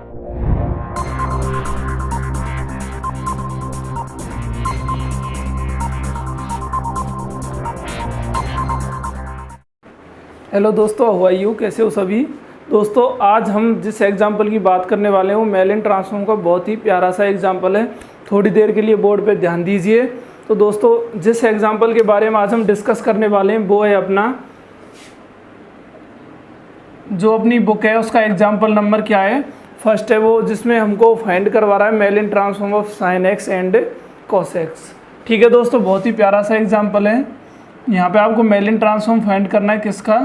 Hello दोस्तों, how are you, कैसे हो सभी। दोस्तों आज हम जिस एग्जाम्पल की बात करने वाले हैं वो मेलिन ट्रांसफॉर्म का बहुत ही प्यारा सा एग्जाम्पल है। थोड़ी देर के लिए बोर्ड पे ध्यान दीजिए। तो दोस्तों जिस एग्जाम्पल के बारे में आज हम डिस्कस करने वाले हैं वो है अपना जो अपनी बुक है उसका एग्जाम्पल नंबर क्या है, फर्स्ट है वो, जिसमें हमको फाइंड करवा रहा है Mellin transform of sine x and cos x. ठीक है दोस्तों, बहुत ही प्यारा सा एग्जाम्पल है। यहाँ पे आपको मेलिन ट्रांसफॉर्म फाइंड करना है किसका,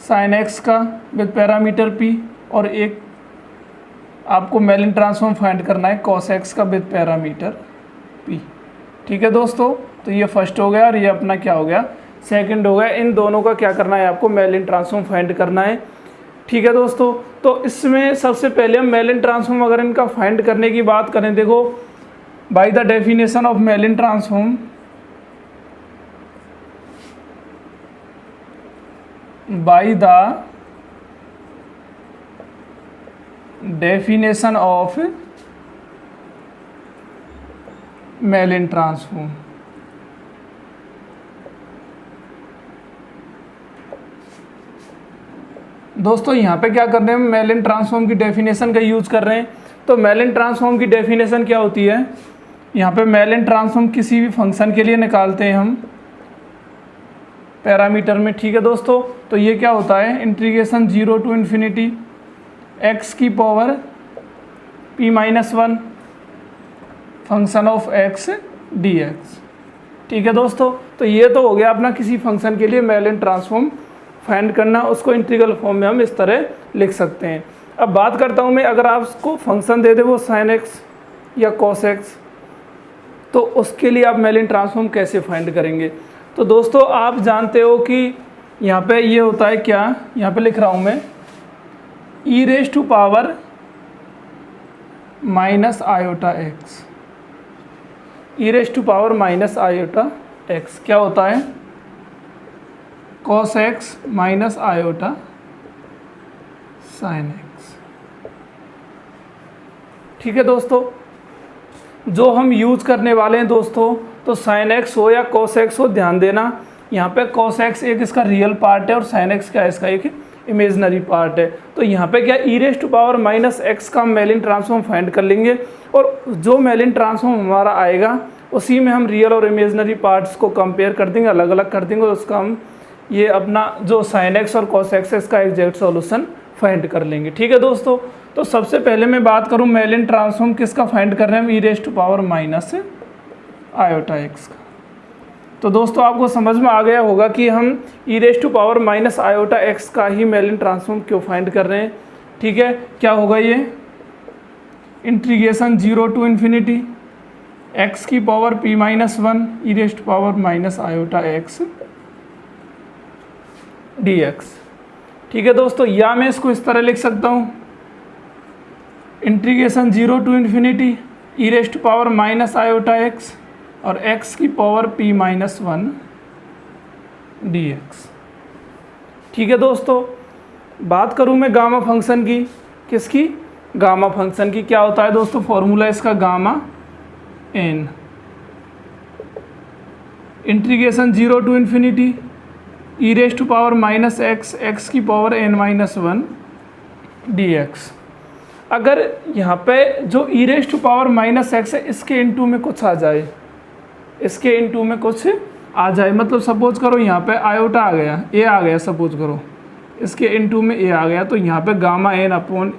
साइन एक्स का विद पैरामीटर पी, और एक आपको मेलिन ट्रांसफॉर्म फाइंड करना है कॉस एक्स का विद पैरामीटर पी। ठीक है दोस्तों, तो ये फर्स्ट हो गया और ये अपना क्या हो गया, सेकंड हो गया। इन दोनों का क्या करना है, आपको मेलिन ट्रांसफॉर्म फाइंड करना है। ठीक है दोस्तों, तो इसमें सबसे पहले हम मेलिन ट्रांसफॉर्म अगर इनका फाइंड करने की बात करें, देखो by the definition of Mellin transform, by the definition of Mellin transform, दोस्तों यहाँ पे क्या कर रहे हैं, मेलिन ट्रांसफॉर्म की डेफिनेशन का यूज कर रहे हैं। तो मेलिन ट्रांसफॉर्म की डेफिनेशन क्या होती है, यहाँ पे मेलिन ट्रांसफॉर्म किसी भी फंक्शन के लिए निकालते हैं हम पैरामीटर में। ठीक है दोस्तों, तो ये क्या होता है, इंटीग्रेशन 0 टू इन्फिनिटी एक्स की power p-1 function of x dx। ठीक है दोस्तों, तो ये तो हो गया अपना किसी फंक्शन के लिए मेलिन ट्रांसफॉर्म फाइंड करना, उसको इंटीग्रल फॉर्म में हम इस तरह लिख सकते हैं। अब बात करता हूँ मैं, अगर आप उसको फंक्शन दे दे वो साइन एक्स या कॉस एक्स, तो उसके लिए आप मेलिन ट्रांसफॉर्म कैसे फाइंड करेंगे। तो दोस्तों आप जानते हो कि यहाँ पे ये होता है क्या, यहाँ पे लिख रहा हूँ मैं e raise to power minus iota x, e raise to power minus iota x क्या होता है, cos x minus iota sine x. ठीक है दोस्तों, जो हम यूज करने वाले हैं दोस्तों, तो साइन एक्स हो या कॉस एक्स हो, ध्यान देना यहाँ पे कॉस एक्स एक इसका रियल पार्ट है और साइन एक्स क्या है, इसका एक इमेजनरी पार्ट है। तो यहाँ पे क्या e raise to power minus x का हम मेलिन ट्रांसफॉर्म फाइंड कर लेंगे, और जो मेलिन ट्रांसफॉर्म हमारा आएगा उसी में हम रियल और इमेजनरी पार्ट्स को कंपेयर कर देंगे, अलग अलग कर देंगे, और उसका हम ये अपना जो साइन एक्स और कॉस एक्स है इसका एग्जैक्ट सॉल्यूशन फाइंड कर लेंगे। ठीक है दोस्तों, तो सबसे पहले मैं बात करूँ मेलिन ट्रांसफॉर्म किसका फाइंड कर रहे हैं हम, e raise to power minus iota x का। तो दोस्तों आपको समझ में आ गया होगा कि हम e raise to power minus iota x का ही मेलिन ट्रांसफॉर्म क्यों फाइंड कर रहे हैं। ठीक है, क्या होगा ये, इंटीग्रेशन 0 टू इन्फिनिटी एक्स की power p-1 e raise to power minus iota x dx। ठीक है दोस्तों, या मैं इसको इस तरह लिख सकता हूँ, integration 0 to infinity e raise to power minus iota x और x की पावर p-1 dx। ठीक है दोस्तों, बात करूँ मैं गामा फंक्शन की, किसकी, गामा फंक्शन की। क्या होता है दोस्तों, फॉर्मूला इसका gamma n, integration 0 to infinity e raise to power minus x, x की पावर n-1 dx। अगर यहाँ पे जो e raise to power minus x है इसके इनटू में कुछ आ जाए, इसके इनटू में कुछ आ जाए, मतलब सपोज करो यहाँ पे आयोटा आ गया, ए आ गया, सपोज करो इसके इनटू में ए आ गया, तो यहाँ पे गामा n अपॉन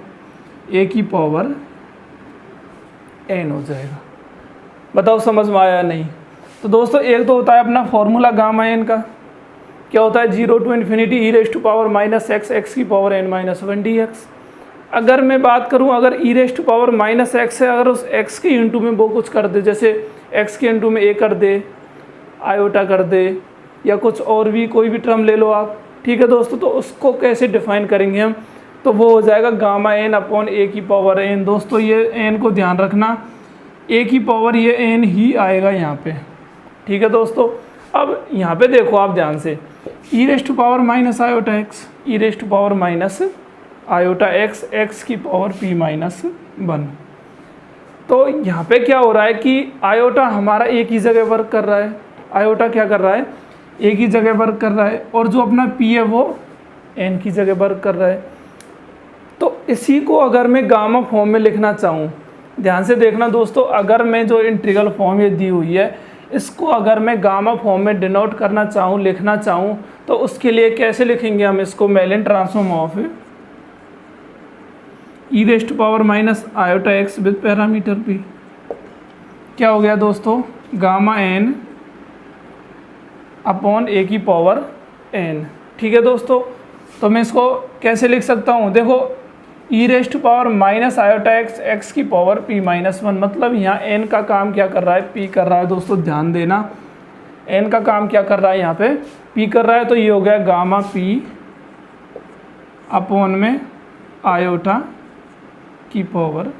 ए की पावर n हो जाएगा। बताओ समझ में आया नहीं। तो दोस्तों एक तो होता है अपना फॉर्मूला गामा n का, क्या होता है 0 to infinity e raise to power minus x, x की पावर n-1 dx। अगर मैं बात करूं, अगर e raise to power minus x है, अगर उस एक्स के इंटू में वो कुछ कर दे, जैसे एक्स के इंटू में ए कर दे, आयोटा कर दे, या कुछ और भी कोई भी टर्म ले लो आप। ठीक है दोस्तों, तो उसको कैसे डिफाइन करेंगे हम, तो वो हो जाएगा गामा n अपॉन ए की पावर n। दोस्तों ये n को ध्यान रखना, ए की पावर ये n ही आएगा यहाँ पे। ठीक है दोस्तों, अब यहाँ पे देखो आप ध्यान से, e raise to power minus iota x, e raise to power minus iota x x की पावर p माइनस 1। तो यहाँ पे क्या हो रहा है कि आयोटा हमारा एक ही जगह वर्क कर रहा है, आयोटा क्या कर रहा है, एक ही जगह वर्क कर रहा है, और जो अपना p है वो n की जगह वर्क कर रहा है। तो इसी को अगर मैं गामा फॉर्म में लिखना चाहूँ, ध्यान से देखना दोस्तों, अगर मैं जो इंटीग्रल फॉर्म ये दी हुई है इसको अगर मैं गामा फॉर्म में डिनोट करना चाहूँ, लिखना चाहूँ, तो उसके लिए कैसे लिखेंगे हम इसको, Mellin transform of e raise to power minus iota x with parameter p। क्या हो गया दोस्तों, गामा n अपॉन a की पावर n। ठीक है दोस्तों, तो मैं इसको कैसे लिख सकता हूँ, देखो e raise to power minus iota x x की पावर p माइनस 1, मतलब यहाँ n का काम क्या कर रहा है, p कर रहा है। दोस्तों ध्यान देना, n का काम क्या कर रहा है, यहाँ पे p कर रहा है। तो ये हो गया गामा p अपॉन में आयोटा की पावर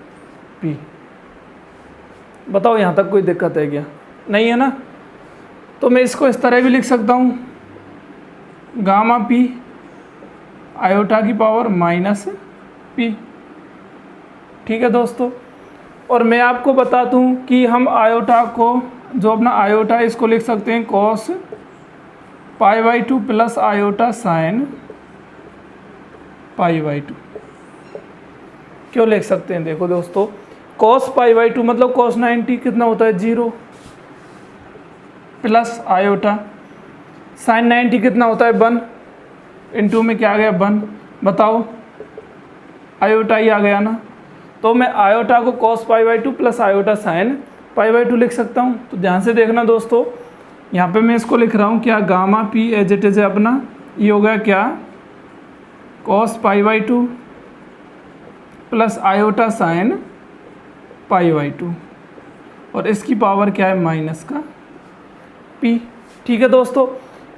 p। बताओ यहाँ तक कोई दिक्कत है क्या, नहीं है ना। तो मैं इसको इस तरह भी लिख सकता हूँ, गामा p आयोटा की पावर माइनस p। ठीक है दोस्तों, और मैं आपको बता दूं कि हम आयोटा को, जो अपना आयोटा है इसको लिख सकते हैं cos pi by 2 plus iota sine pi by 2। क्यों लिख सकते हैं, देखो दोस्तों, कॉस पाई बाई 2 मतलब कॉस 90 कितना होता है 0, प्लस आयोटा साइन 90 कितना होता है 1, इनटू में क्या आ गया 1। बताओ आयोटा ही आ गया ना, तो मैं आयोटा को cos pi by 2 plus iota sine pi by 2 लिख सकता हूँ। तो ध्यान से देखना दोस्तों, यहाँ पे मैं इसको लिख रहा हूँ क्या, gamma p as it is है अपना, ये हो गया क्या, cos pi by 2 plus iota sine pi by 2, और इसकी पावर क्या है माइनस का p। ठीक है दोस्तों,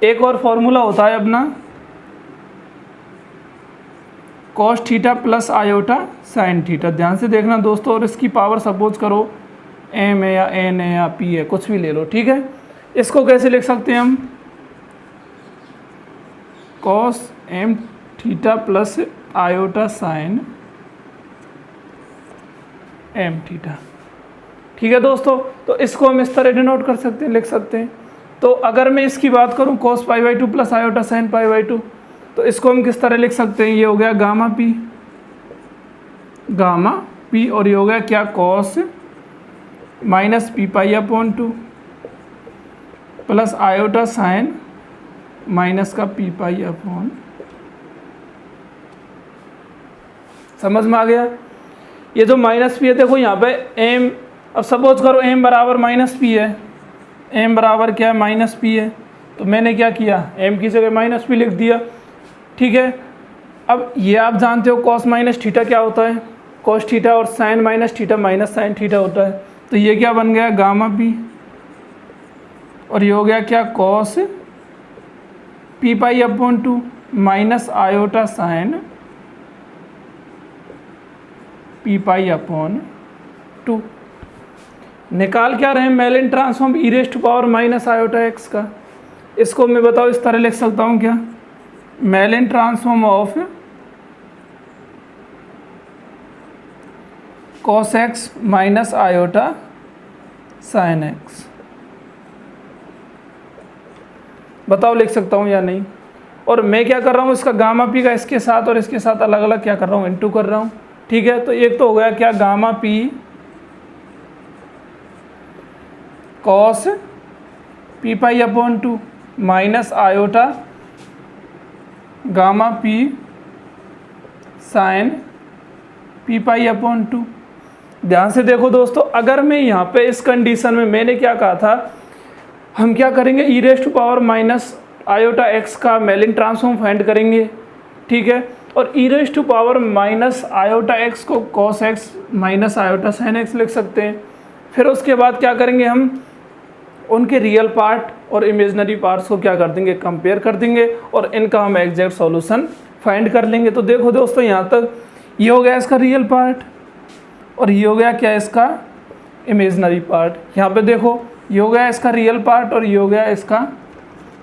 एक और फॉर्मूला होता है अपना cos theta plus iota sine theta. ध्यान से देखना दोस्तों, और इसकी पावर सपोज करो m है या n है या p है, कुछ भी ले लो। ठीक है, इसको कैसे लिख सकते हैं हम, cos m theta plus iota sign m theta. ठीक है दोस्तों, तो इसको हम इस तरह डिनोट कर सकते हैं, लिख सकते हैं। तो अगर मैं इसकी बात करूं cos pi by 2 plus iota sine pi by 2, तो इसको हम किस तरह लिख सकते हैं, ये हो गया गामा p, और ये हो गया क्या, cos minus P pi upon 2 plus iota sign minus का पी पाई अपॉन। समझ में आ गया, ये जो माइनस पी है, देखो यहाँ पे m, अब सपोज करो m बराबर माइनस पी है, m बराबर क्या है माइनस पी है, तो मैंने क्या किया, m की जगह माइनस पी लिख दिया। ठीक है, अब ये आप जानते हो कॉस माइनस थीटा क्या होता है, कॉस थीटा, और sine minus theta minus sine theta होता है। तो ये क्या बन गया गामा p, और ये हो गया क्या, cos p pi upon 2 minus iota sine p pi upon 2। निकाल क्या रहे हैं, Mellin transform e raise to power minus iota x का। इसको मैं बताओ इस तरह लिख सकता हूँ क्या, Mellin transform of cos x minus iota sine x. बताओ लिख सकता हूँ या नहीं। और मैं क्या कर रहा हूँ, इसका गामा पी का इसके साथ और इसके साथ अलग अलग क्या कर रहा हूँ, इनटू कर रहा हूँ। ठीक है, तो एक तो हो गया क्या, gamma p cos p pi upon 2 minus iota gamma p sine p pi upon 2। ध्यान से देखो दोस्तों, अगर मैं यहाँ पे इस कंडीशन में, मैंने क्या कहा था, हम क्या करेंगे, e raise to power minus iota x का मेलिन ट्रांसफॉर्म फाइंड करेंगे। ठीक है, और e raise to power minus iota x को cos x minus iota sine x लिख सकते हैं। फिर उसके बाद क्या करेंगे, हम उनके रियल पार्ट और इमेजनरी पार्ट्स को क्या कर देंगे, कंपेयर कर देंगे, और इनका हम एग्जैक्ट सॉल्यूशन फाइंड कर लेंगे। तो देखो दोस्तों, यहाँ तक ये हो गया इसका रियल पार्ट, और ये हो गया क्या, इसका इमेजनरी पार्ट। यहाँ पे देखो, ये हो गया इसका रियल पार्ट और ये हो गया इसका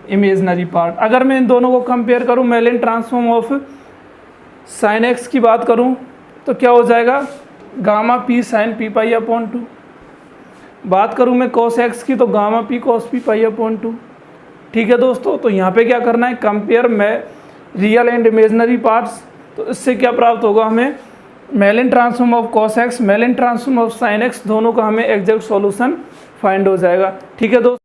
इमेजनरी पार्ट। अगर मैं इन दोनों को कंपेयर करूँ, Mellin transform of sine x की बात करूं तो क्या हो जाएगा, gamma p sine p pi upon 2। बात करूं मैं कॉस एक्स की तो gamma p cos p pi upon 2। ठीक है दोस्तों, तो यहाँ पे क्या करना है, कंपेयर में रियल एंड इमेजनरी पार्ट्स। तो इससे क्या प्राप्त होगा हमें, Mellin transform of cos x, Mellin transform of sine x, दोनों का हमें एग्जैक्ट सॉल्यूशन फाइंड हो जाएगा। ठीक है दोस्तों।